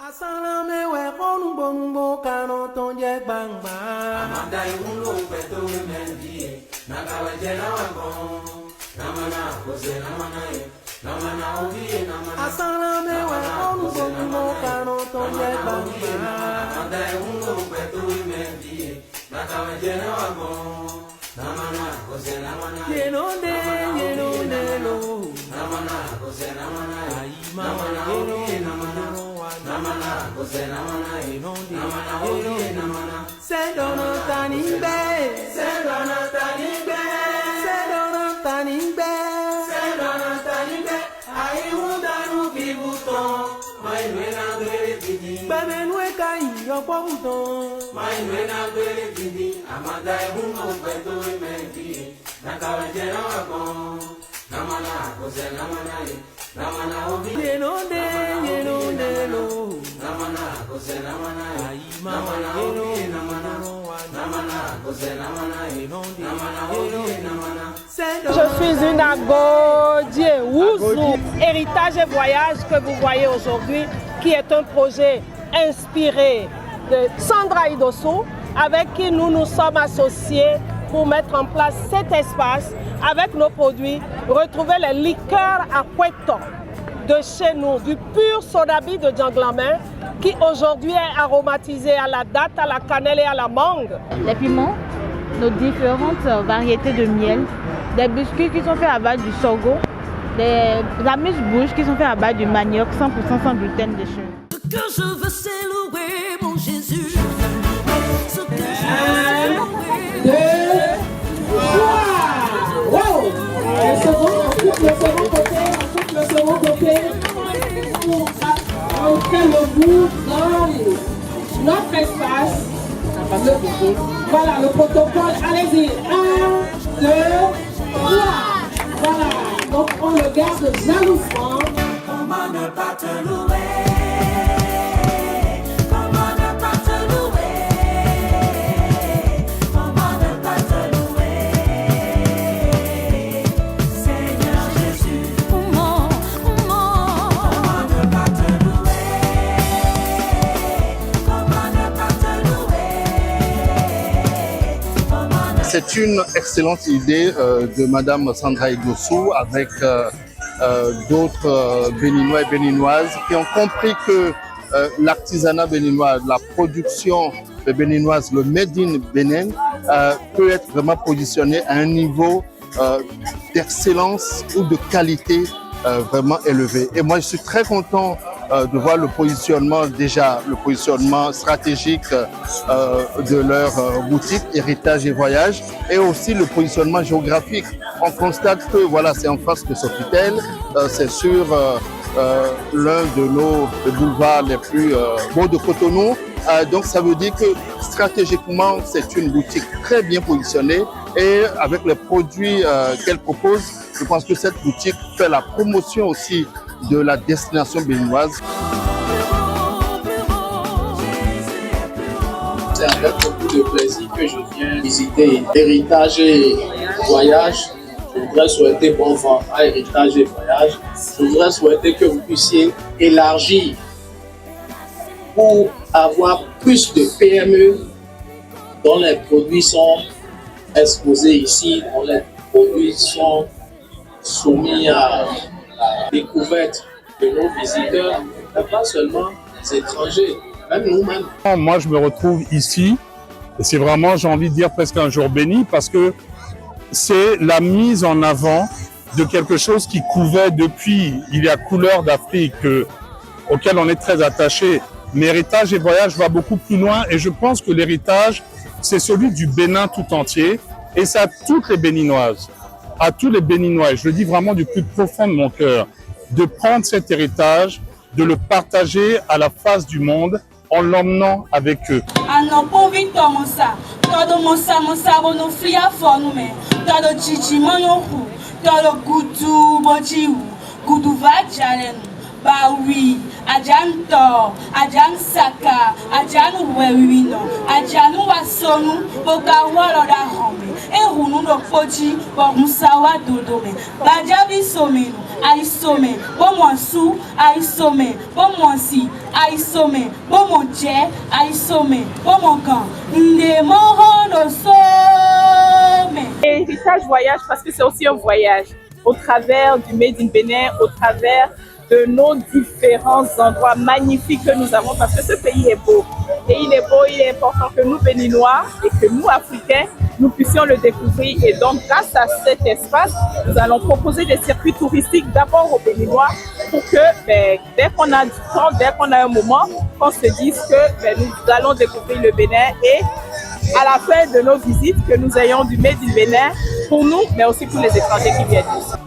Asalame we konu bongo kano tonje bangba. Amanda imulo peto mendi. Nakawaje na wagon. Namana kose namana e. Namana ogi namana. Asalame we konu bongo kano tonje bangba. Amanda imulo peto mendi. Nakawaje na wagon. Namana kose namana. Yenonde lo. Namana kose namana. Namana ogi namana. Namana kose namana inondi namana sedono tanimbe ai hundanu bibuton mai nuena gere bidi bebe nueka iyo pobuton mai nuena gere bidi amada ebumo peto mendi nakawajena wagon namana kose namana namana obi yenonde lo namana kose namana namana obi namana kose namana inondi namana obi namana. Je suis une Agodie Ouzou, héritage et voyage que vous voyez aujourd'hui, qui est un projet inspiré de Sandra Idosso, avec qui nous nous sommes associés pour mettre en place cet espace avec nos produits, retrouver les liqueurs à Kweto de chez nous, du pur sodabi de Djanglamin, qui aujourd'hui est aromatisé à la date, à la cannelle et à la mangue. Les piments, nos différentes variétés de miel, des biscuits qui sont faits à base du sorgho, des amuse-bouches qui sont faits à base du manioc 100% sans gluten de chez nous. Ce que je veux, c'est louer mon Jésus. Ce que je veux, c'est louer. Wow! Le second côté, on fait le bout dans notre espace. Voilà le protocole, allez-y, 1, 2, 3. Voilà, donc on le garde jalousement. Comment ne pas te louer? Comment ne pas te louer? Comment ne pas te louer? Seigneur Jésus, comment ne pas te louer? Comment ne pas te louer? C'est une excellente idée de Madame Sandra Idosso avec d'autres Béninois et Béninoises qui ont compris que l'artisanat béninois, la production béninoise, le Made in Bénin peut être vraiment positionné à un niveau d'excellence ou de qualité vraiment élevé. Et moi, je suis très content de voir le positionnement stratégique de leur boutique Héritage et Voyage, et aussi le positionnement géographique. On constate que voilà, c'est en face de Sofitel, c'est sur l'un de nos boulevards les plus beaux de Cotonou. Donc ça veut dire que stratégiquement, c'est une boutique très bien positionnée, et avec les produits qu'elle propose, je pense que cette boutique fait la promotion aussi de la destination béninoise. C'est avec beaucoup de plaisir que je viens visiter Héritage et Voyage. Je voudrais souhaiter bon vent à Héritage et Voyage. Je voudrais souhaiter que vous puissiez élargir pour avoir plus de PME dont les produits sont exposés ici, dont les produits sont soumis à la découverte de nos visiteurs, mais pas seulement les étrangers, même nous-mêmes. Moi, je me retrouve ici, et c'est vraiment, j'ai envie de dire, presque un jour béni, parce que c'est la mise en avant de quelque chose qui couvait depuis, il y a Couleurs d'Afrique, auquel on est très attaché. Mais Héritage et Voyage va beaucoup plus loin, et je pense que l'héritage, c'est celui du Bénin tout entier, et c'est à toutes les Béninoises, à tous les Béninois, et je le dis vraiment du plus profond de mon cœur, de prendre cet héritage, de le partager à la face du monde en l'emmenant avec eux. Bawi, Ajanto, Ajan Saka, Ajan Wewino, Ajanu Wasonu, Bogawalo da Home, Erunu no Pochi, Musawa Dodome, Bajabi Somino, aïsome, bon mon sou, aïsome, bon mon si, aïsome, bon mon dje, aïsome, bon mon camp. Héritage voyage parce que c'est aussi un voyage au travers du Made in Bénin, au travers de nos différents endroits magnifiques que nous avons parce que ce pays est beau. Et il est beau, il est important que nous Béninois et que nous Africains, nous puissions le découvrir. Et donc grâce à cet espace, nous allons proposer des circuits touristiques d'abord aux Béninois pour que dès qu'on a du temps, dès qu'on a un moment, qu'on se dise que nous allons découvrir le Bénin et à la fin de nos visites, que nous ayons du Made in Bénin pour nous, mais aussi pour les étrangers qui viennent.